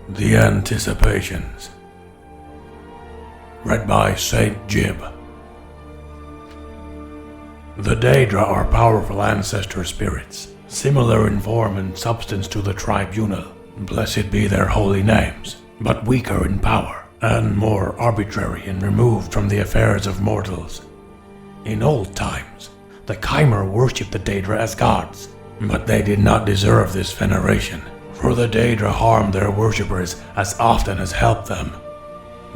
The Anticipations. Read by Saint Jiub. The Daedra are powerful ancestor spirits, similar in form and substance to the Tribunal, blessed be their holy names, but weaker in power and more arbitrary and removed from the affairs of mortals. In old times, the Chimer worshipped the Daedra as gods, but they did not deserve this veneration, for the Daedra harmed their worshippers as often as helped them.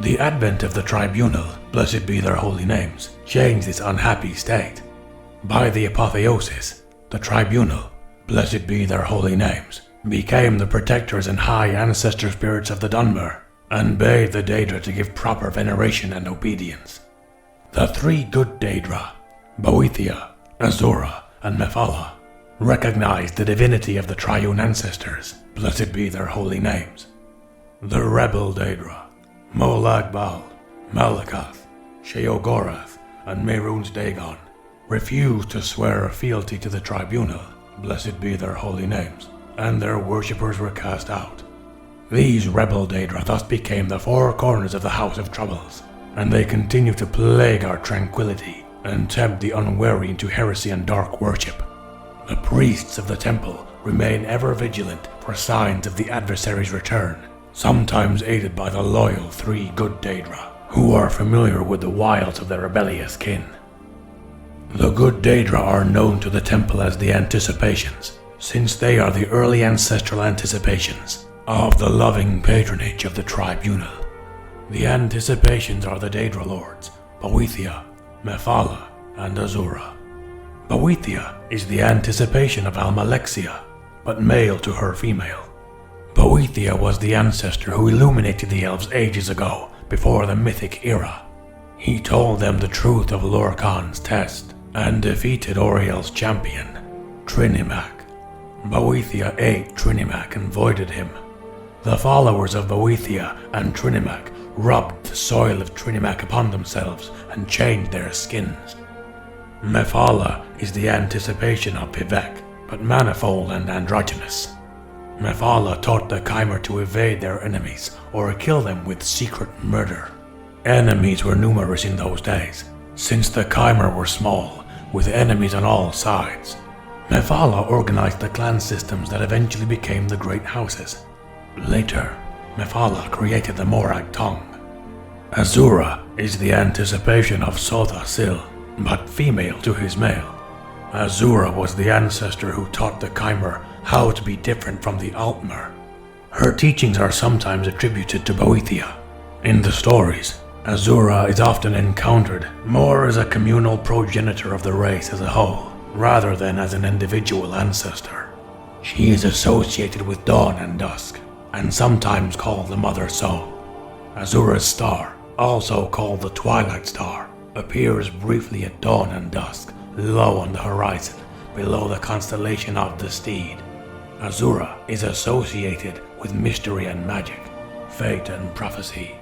The advent of the Tribunal, blessed be their holy names, changed this unhappy state. By the apotheosis, the Tribunal, blessed be their holy names, became the protectors and high ancestor spirits of the Dunmer, and bade the Daedra to give proper veneration and obedience. The three good Daedra, Boethia, Azura, and Mephala, recognized the divinity of the triune ancestors, blessed be their holy names. The rebel Daedra, Molagbal, Malakath, Sheogorath, and Merun's Dagon, refused to swear fealty to the Tribunal, blessed be their holy names, and their worshippers were cast out. These rebel Daedra thus became the four corners of the House of Troubles, and they continue to plague our tranquility and tempt the unwary into heresy and dark worship. The priests of the temple remain ever vigilant for signs of the adversary's return, sometimes aided by the loyal three good Daedra, who are familiar with the wiles of their rebellious kin. The good Daedra are known to the temple as the Anticipations, since they are the early ancestral anticipations of the loving patronage of the Tribunal. The Anticipations are the Daedra lords, Boethia, Mephala, and Azura. Boethia is the anticipation of Almalexia, but male to her female. Boethia was the ancestor who illuminated the elves ages ago, before the mythic era. He told them the truth of Lorkhan's test, and defeated Oriel's champion, Trinimac. Boethia ate Trinimac and voided him. The followers of Boethia and Trinimac rubbed the soil of Trinimac upon themselves and changed their skins. Mephala is the anticipation of Vivek, but manifold and androgynous. Mephala taught the Chimer to evade their enemies or kill them with secret murder. Enemies were numerous in those days, since the Chimer were small, with enemies on all sides. Mephala organized the clan systems that eventually became the Great Houses. Later, Mephala created the Morag tongue. Azura is the anticipation of Sotha Sil, but female to his male. Azura was the ancestor who taught the Chimer how to be different from the Altmer. Her teachings are sometimes attributed to Boethia. In the stories, Azura is often encountered more as a communal progenitor of the race as a whole, rather than as an individual ancestor. She is associated with dawn and dusk, and sometimes called the Mother Soul. Azura's star, also called the Twilight Star, appears briefly at dawn and dusk, low on the horizon, below the constellation of the Steed. Azura is associated with mystery and magic, fate and prophecy.